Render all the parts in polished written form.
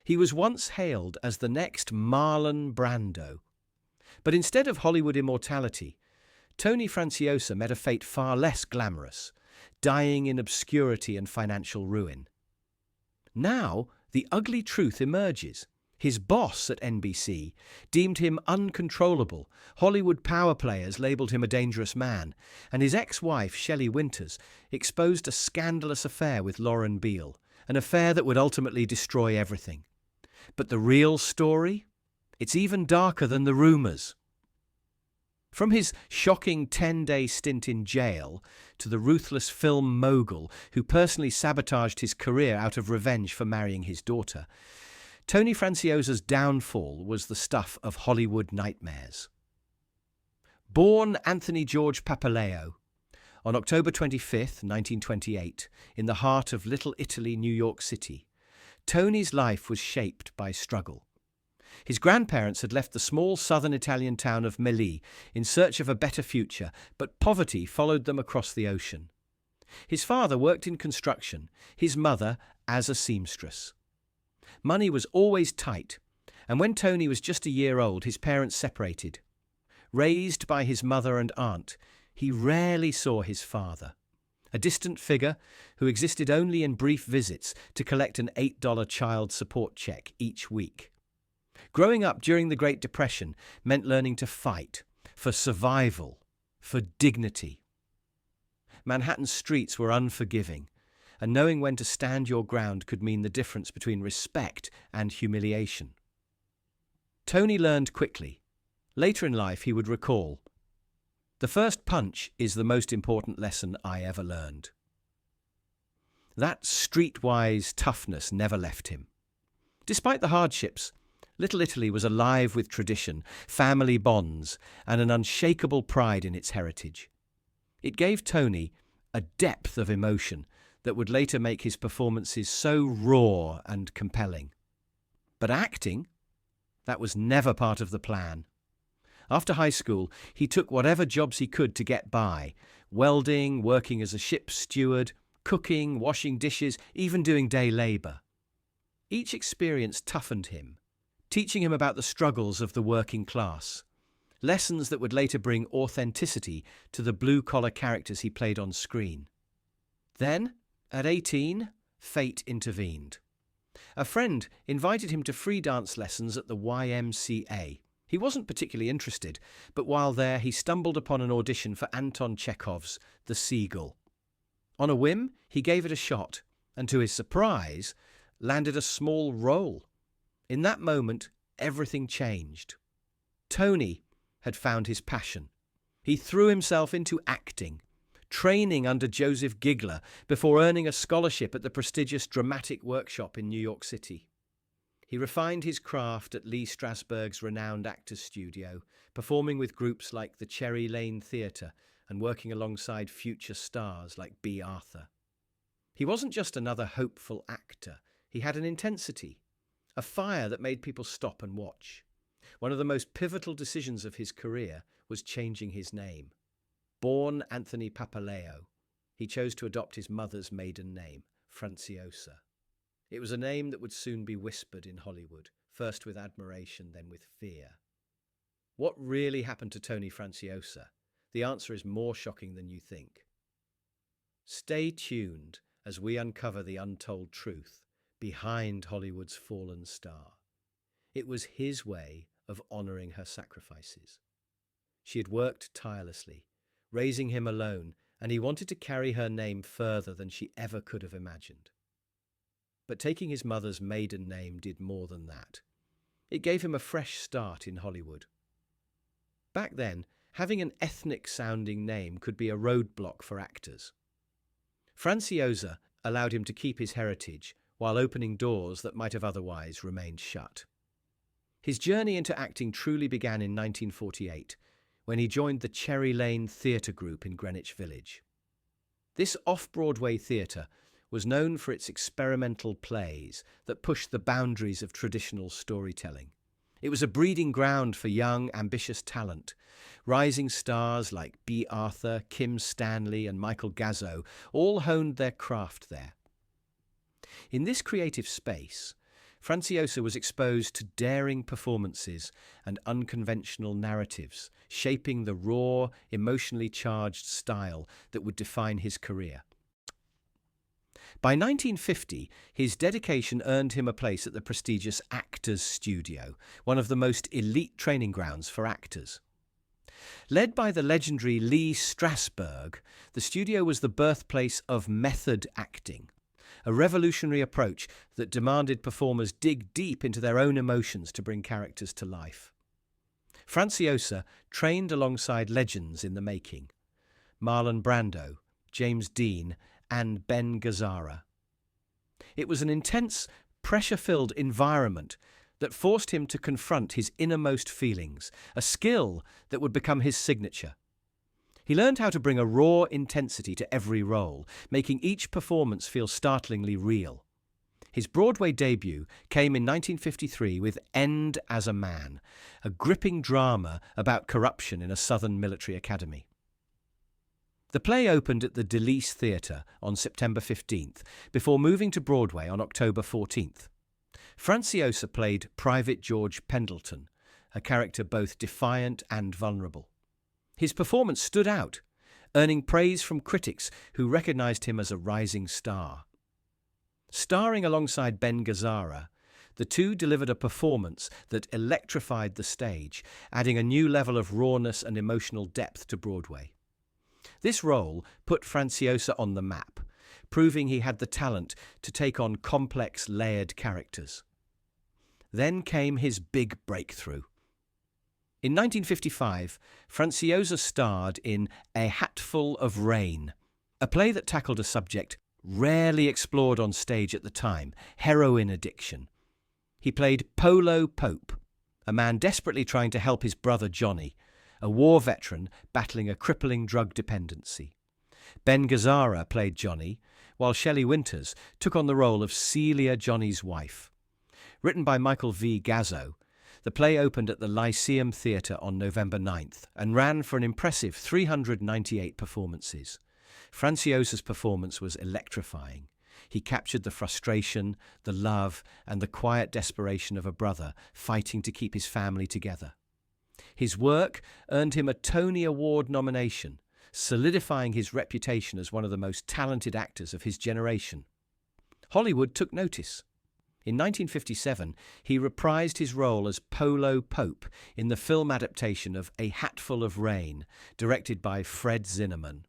He was once hailed as the next Marlon Brando. But instead of Hollywood immortality, Tony Franciosa met a fate far less glamorous, dying in obscurity and financial ruin. Now, the ugly truth emerges. His boss at NBC deemed him uncontrollable, Hollywood power players labelled him a dangerous man, and his ex-wife, Shelley Winters, exposed a scandalous affair with Lauren Beale, an affair that would ultimately destroy everything. But the real story? It's even darker than the rumours. From his shocking 10-day stint in jail to the ruthless film mogul who personally sabotaged his career out of revenge for marrying his daughter, Tony Franciosa's downfall was the stuff of Hollywood nightmares. Born Anthony George Papaleo on October 25, 1928, in the heart of Little Italy, New York City, Tony's life was shaped by struggle. His grandparents had left the small southern Italian town of Melì in search of a better future, but poverty followed them across the ocean. His father worked in construction, his mother as a seamstress. Money was always tight, and when Tony was just a year old, his parents separated. Raised by his mother and aunt, he rarely saw his father, a distant figure who existed only in brief visits to collect an $8 child support check each week. Growing up during the Great Depression meant learning to fight for survival, for dignity. Manhattan's streets were unforgiving, and knowing when to stand your ground could mean the difference between respect and humiliation. Tony learned quickly. Later in life, he would recall, "The first punch is the most important lesson I ever learned." That streetwise toughness never left him. Despite the hardships, Little Italy was alive with tradition, family bonds, and an unshakable pride in its heritage. It gave Tony a depth of emotion that would later make his performances so raw and compelling. But acting? That was never part of the plan. After high school, he took whatever jobs he could to get by, welding, working as a ship's steward, cooking, washing dishes, even doing day labour. Each experience toughened him, teaching him about the struggles of the working class, lessons that would later bring authenticity to the blue-collar characters he played on screen. Then, at 18, fate intervened. A friend invited him to free dance lessons at the YMCA. He wasn't particularly interested, but while there he stumbled upon an audition for Anton Chekhov's The Seagull. On a whim, he gave it a shot, and to his surprise, landed a small role. In that moment, everything changed. Tony had found his passion. He threw himself into acting, training under Joseph Giggler before earning a scholarship at the prestigious Dramatic Workshop in New York City. He refined his craft at Lee Strasberg's renowned Actors Studio, performing with groups like the Cherry Lane Theatre and working alongside future stars like B. Arthur. He wasn't just another hopeful actor. He had an intensity, a fire that made people stop and watch. One of the most pivotal decisions of his career was changing his name. Born Anthony Papaleo, he chose to adopt his mother's maiden name, Franciosa. It was a name that would soon be whispered in Hollywood, first with admiration, then with fear. What really happened to Tony Franciosa? The answer is more shocking than you think. Stay tuned as we uncover the untold truth behind Hollywood's fallen star. It was his way of honoring her sacrifices. She had worked tirelessly, raising him alone, and he wanted to carry her name further than she ever could have imagined. But taking his mother's maiden name did more than that. It gave him a fresh start in Hollywood. Back then, having an ethnic-sounding name could be a roadblock for actors. Franciosa allowed him to keep his heritage while opening doors that might have otherwise remained shut. His journey into acting truly began in 1948, when he joined the Cherry Lane Theatre Group in Greenwich Village. This off-Broadway theatre was known for its experimental plays that pushed the boundaries of traditional storytelling. It was a breeding ground for young, ambitious talent. Rising stars like B. Arthur, Kim Stanley, and Michael Gazzo all honed their craft there. In this creative space, Franciosa was exposed to daring performances and unconventional narratives, shaping the raw, emotionally charged style that would define his career. By 1950, his dedication earned him a place at the prestigious Actors Studio, one of the most elite training grounds for actors. Led by the legendary Lee Strasberg, the studio was the birthplace of method acting, a revolutionary approach that demanded performers dig deep into their own emotions to bring characters to life. Franciosa trained alongside legends in the making: Marlon Brando, James Dean, and Ben Gazzara. It was an intense, pressure-filled environment that forced him to confront his innermost feelings, a skill that would become his signature. He learned how to bring a raw intensity to every role, making each performance feel startlingly real. His Broadway debut came in 1953 with End as a Man, a gripping drama about corruption in a Southern military academy. The play opened at the DeLeese Theatre on September 15th, before moving to Broadway on October 14th. Franciosa played Private George Pendleton, a character both defiant and vulnerable. His performance stood out, earning praise from critics who recognized him as a rising star. Starring alongside Ben Gazzara, the two delivered a performance that electrified the stage, adding a new level of rawness and emotional depth to Broadway. This role put Franciosa on the map, proving he had the talent to take on complex, layered characters. Then came his big breakthrough. In 1955, Franciosa starred in A Hatful of Rain, a play that tackled a subject rarely explored on stage at the time: heroin addiction. He played Polo Pope, a man desperately trying to help his brother Johnny, a war veteran battling a crippling drug dependency. Ben Gazzara played Johnny, while Shelley Winters took on the role of Celia, Johnny's wife. Written by Michael V. Gazzo, the play opened at the Lyceum Theatre on November 9th and ran for an impressive 398 performances. Franciosa's performance was electrifying. He captured the frustration, the love, and the quiet desperation of a brother fighting to keep his family together. His work earned him a Tony Award nomination, solidifying his reputation as one of the most talented actors of his generation. Hollywood took notice. In 1957, he reprised his role as Polo Pope in the film adaptation of A Hatful of Rain, directed by Fred Zinnemann.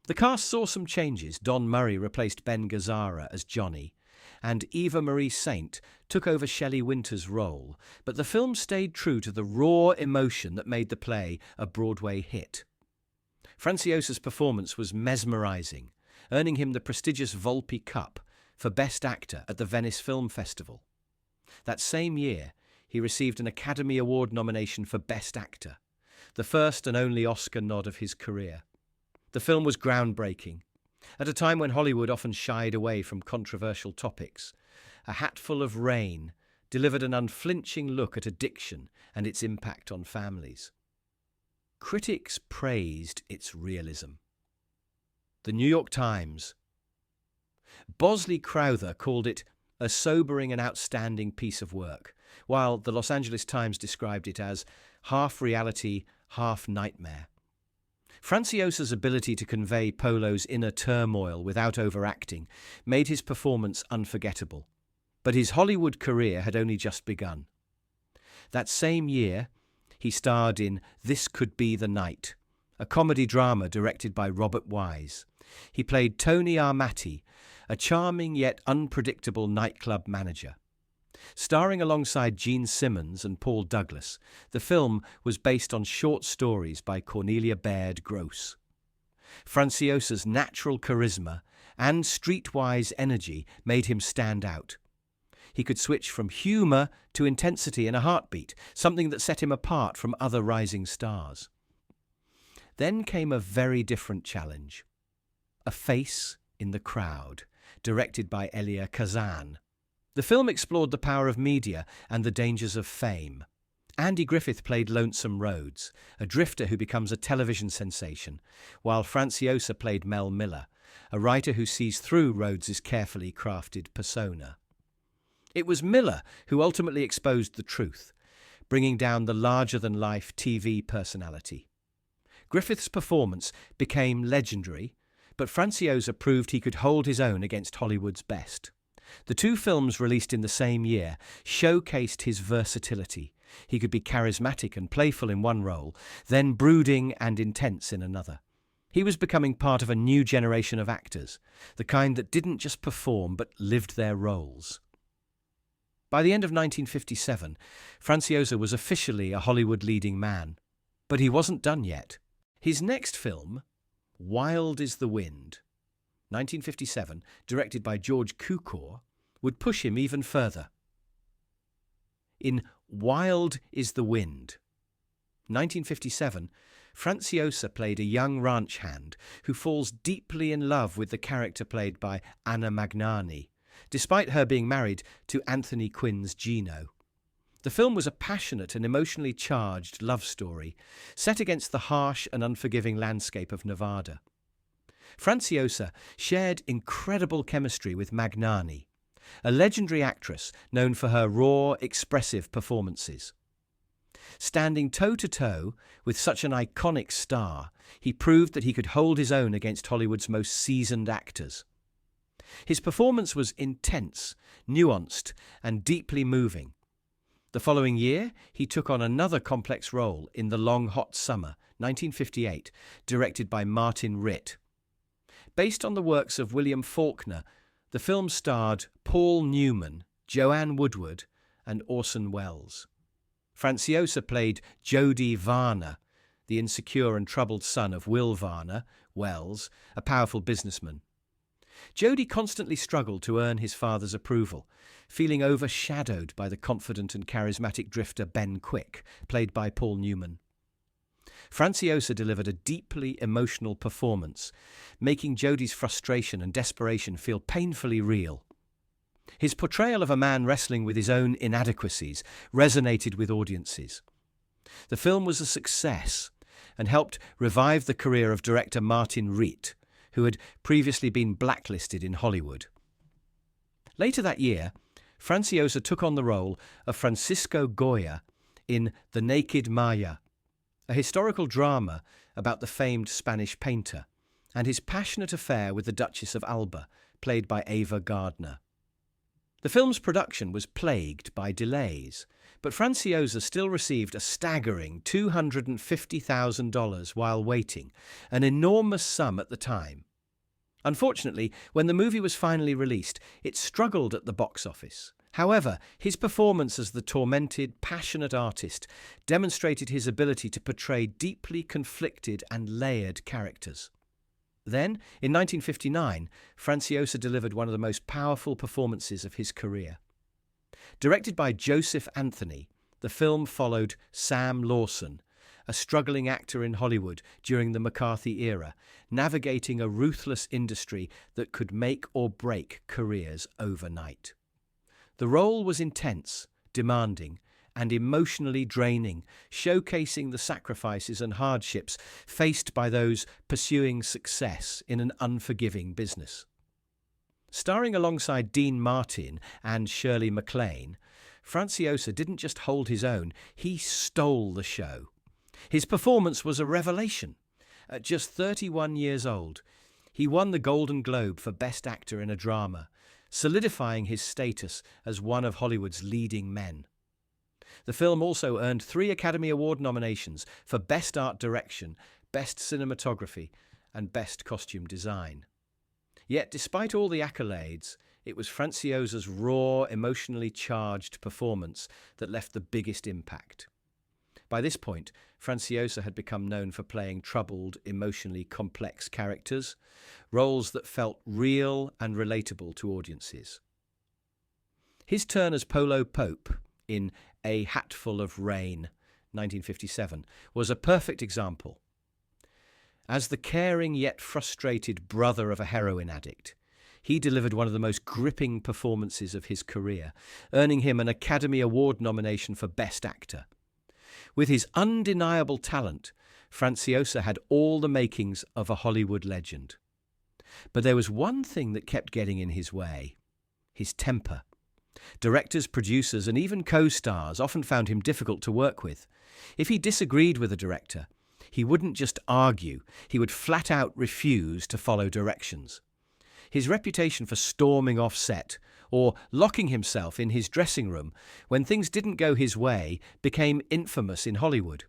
The cast saw some changes. Don Murray replaced Ben Gazzara as Johnny, and Eva Marie Saint took over Shelley Winters' role, but the film stayed true to the raw emotion that made the play a Broadway hit. Franciosa's performance was mesmerizing, earning him the prestigious Volpe Cup for Best Actor at the Venice Film Festival. That same year, he received an Academy Award nomination for Best Actor, the first and only Oscar nod of his career. The film was groundbreaking. At a time when Hollywood often shied away from controversial topics, A Hatful of Rain delivered an unflinching look at addiction and its impact on families. Critics praised its realism. The New York Times. Bosley Crowther called it a sobering and outstanding piece of work, while the Los Angeles Times described it as half reality, half nightmare. Franciosa's ability to convey Polo's inner turmoil without overacting made his performance unforgettable. But his Hollywood career had only just begun. That same year, he starred in This Could Be the Night, a comedy drama directed by Robert Wise. He played Tony Armati, a charming yet unpredictable nightclub manager. Starring alongside Gene Simmons and Paul Douglas, the film was based on short stories by Cornelia Baird Gross. Franciosa's natural charisma and streetwise energy made him stand out. He could switch from humour to intensity in a heartbeat, something that set him apart from other rising stars. Then came a very different challenge. A Face in the Crowd, directed by Elia Kazan. The film explored the power of media and the dangers of fame. Andy Griffith played Lonesome Rhodes, a drifter who becomes a television sensation, while Franciosa played Mel Miller, a writer who sees through Rhodes's carefully crafted persona. It was Miller who ultimately exposed the truth, bringing down the larger-than-life TV personality. Griffith's performance became legendary, but Franciosa proved he could hold his own against Hollywood's best. The two films released in the same year showcased his versatility. He could be charismatic and playful in one role, then brooding and intense in another. He was becoming part of a new generation of actors, the kind that didn't just perform but lived their roles. By the end of 1957, Franciosa was officially a Hollywood leading man. But he wasn't done yet. His next film, Wild is the Wind, 1957, directed by George Cukor, would push him even further. In Wild is the Wind, 1957, Franciosa played a young ranch hand who falls deeply in love with the character played by Anna Magnani, despite her being married to Anthony Quinn's Gino. The film was a passionate and emotionally charged love story, set against the harsh and unforgiving landscape of Nevada. Franciosa shared incredible chemistry with Magnani, a legendary actress known for her raw, expressive performances. Standing toe-to-toe with such an iconic star, he proved that he could hold his own against Hollywood's most seasoned actors. His performance was intense, nuanced, and deeply moving. The following year, he took on another complex role in The Long Hot Summer, 1958, directed by Martin Ritt. Based on the works of William Faulkner, the film starred Paul Newman, Joanne Woodward, and Orson Welles. Franciosa played Jody Varner, the insecure and troubled son of Will Varner, Welles, a powerful businessman. Jody constantly struggled to earn his father's approval, feeling overshadowed by the confident and charismatic drifter Ben Quick, played by Paul Newman. Franciosa delivered a deeply emotional performance, making Jody's frustration and desperation feel painfully real. His portrayal of a man wrestling with his own inadequacies resonated with audiences. The film was a success and helped revive the career of director Martin Ritt, who had previously been blacklisted in Hollywood. Later that year, Franciosa took on the role of Francisco Goya in The Naked Maya, a historical drama about the famed Spanish painter, and his passionate affair with the Duchess of Alba, played by Ava Gardner. The film's production was plagued by delays, but Franciosa still received a staggering $250,000 while waiting, an enormous sum at the time. Unfortunately, when the movie was finally released, it struggled at the box office. However, his performance as the tormented, passionate artist demonstrated his ability to portray deeply conflicted and layered characters. Then, in 1959, Franciosa delivered one of the most powerful performances of his career. Directed by Joseph Anthony, the film followed Sam Lawson, a struggling actor in Hollywood during the McCarthy era, navigating a ruthless industry that could make or break careers overnight. The role was intense, demanding, and emotionally draining, showcasing the sacrifices and hardships faced by those pursuing success in an unforgiving business. Starring alongside Dean Martin and Shirley MacLaine, Franciosa didn't just hold his own, he stole the show. His performance was a revelation. At just 31 years old, he won the Golden Globe for Best Actor in a Drama, solidifying his status as one of Hollywood's leading men. The film also earned 3 Academy Award nominations for Best Art Direction, Best Cinematography, and Best Costume Design. Yet, despite all the accolades, it was Franciosa's raw, emotionally charged performance that left the biggest impact. By this point, Franciosa had become known for playing troubled, emotionally complex characters, roles that felt real and relatable to audiences. His turn as Polo Pope in A Hatful of Rain, 1957, was a perfect example. As the caring yet frustrated brother of a heroin addict, he delivered one of the most gripping performances of his career, earning him an Academy Award nomination for Best Actor. With his undeniable talent, Franciosa had all the makings of a Hollywood legend. But there was one thing that kept getting in his way: his temper. Directors, producers, and even co-stars often found him difficult to work with. If he disagreed with a director, he wouldn't just argue, he would flat out refuse to follow directions. His reputation for storming off set or locking himself in his dressing room when things didn't go his way became infamous in Hollywood.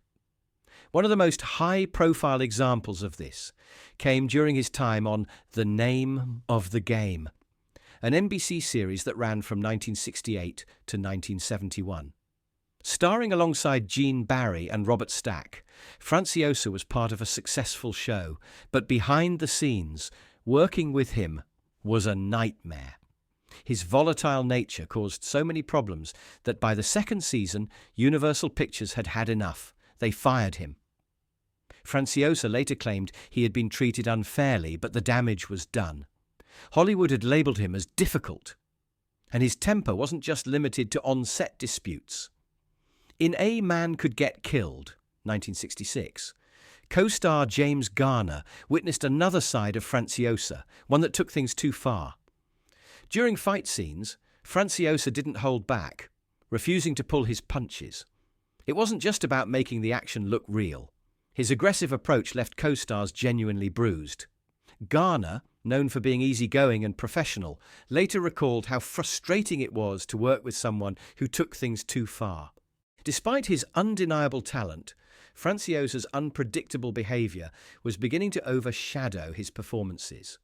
One of the most high-profile examples of this came during his time on The Name of the Game, an NBC series that ran from 1968 to 1971. Starring alongside Gene Barry and Robert Stack, Franciosa was part of a successful show, but behind the scenes, working with him was a nightmare. His volatile nature caused so many problems that by the second season, Universal Pictures had had enough. They fired him. Franciosa later claimed he had been treated unfairly, but the damage was done. Hollywood had labelled him as difficult, and his temper wasn't just limited to on-set disputes. In A Man Could Get Killed, 1966, co-star James Garner witnessed another side of Franciosa, one that took things too far. During fight scenes, Franciosa didn't hold back, refusing to pull his punches. It wasn't just about making the action look real. His aggressive approach left co-stars genuinely bruised. Garner, known for being easygoing and professional, later recalled how frustrating it was to work with someone who took things too far. Despite his undeniable talent, Franciosa's unpredictable behaviour was beginning to overshadow his performances.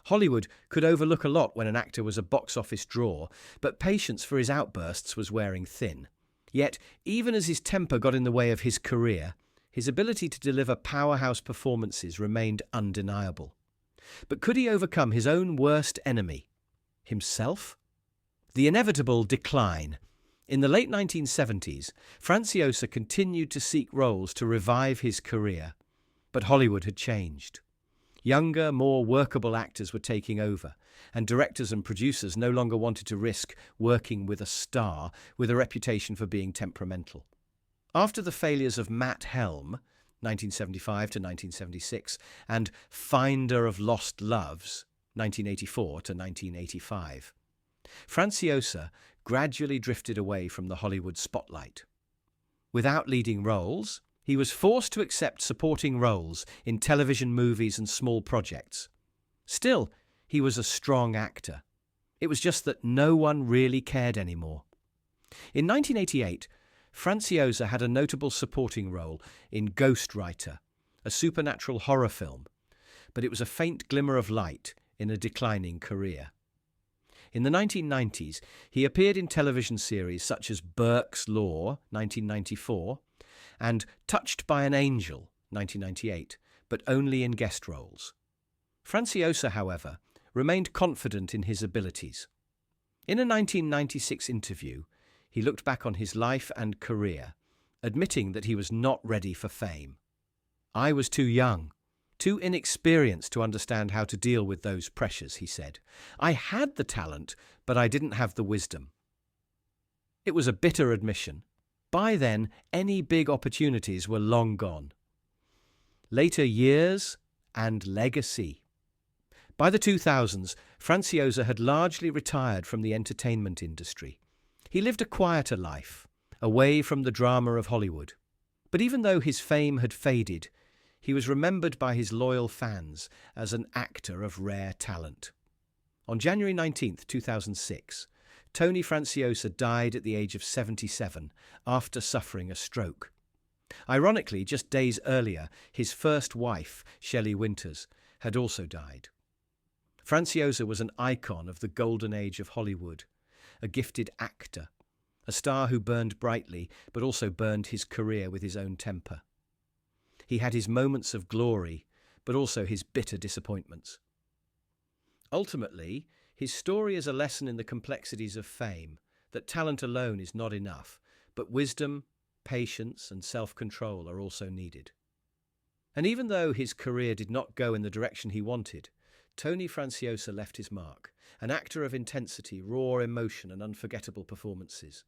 Hollywood could overlook a lot when an actor was a box office draw, but patience for his outbursts was wearing thin. Yet, even as his temper got in the way of his career, his ability to deliver powerhouse performances remained undeniable. But could he overcome his own worst enemy, himself? The inevitable decline. In the late 1970s, Franciosa continued to seek roles to revive his career, but Hollywood had changed. Younger, more workable actors were taking over, and directors and producers no longer wanted to risk working with a star with a reputation for being temperamental. After the failures of Matt Helm, 1975 to 1976, and Finder of Lost Loves, 1984 to 1985, Franciosa gradually drifted away from the Hollywood spotlight. Without leading roles, he was forced to accept supporting roles in television, movies, and small projects. Still, he was a strong actor. It was just that no one really cared anymore. In 1988, Franciosa had a notable supporting role in Ghostwriter, a supernatural horror film, but it was a faint glimmer of light in a declining career. In the 1990s, he appeared in television series such as Burke's Law, 1994, and Touched by an Angel, 1998, but only in guest roles. Franciosa, however, remained confident in his abilities. In a 1996 interview, he looked back on his life and career, admitting that he was not ready for fame. "I was too young, too inexperienced to understand how to deal with those pressures," he said. "I had the talent, but I didn't have the wisdom." It was a bitter admission. By then, any big opportunities were long gone. Later years and legacy. By the 2000s, Franciosa had largely retired from the entertainment industry. He lived a quieter life, away from the drama of Hollywood. But even though his fame had faded, he was remembered by his loyal fans as an actor of rare talent. On January 19, 2006, Tony Franciosa died at the age of 77 after suffering a stroke. Ironically, just days earlier, his first wife, Shelley Winters, had also died. Franciosa was an icon of the golden age of Hollywood, a gifted actor, a star who burned brightly but also burned his career with his own temper. He had his moments of glory, but also his bitter disappointments. Ultimately, his story is a lesson in the complexities of fame, that talent alone is not enough, but wisdom, patience, and self-control are also needed. And even though his career did not go in the direction he wanted, Tony Franciosa left his mark, an actor of intensity, raw emotion, and unforgettable performances.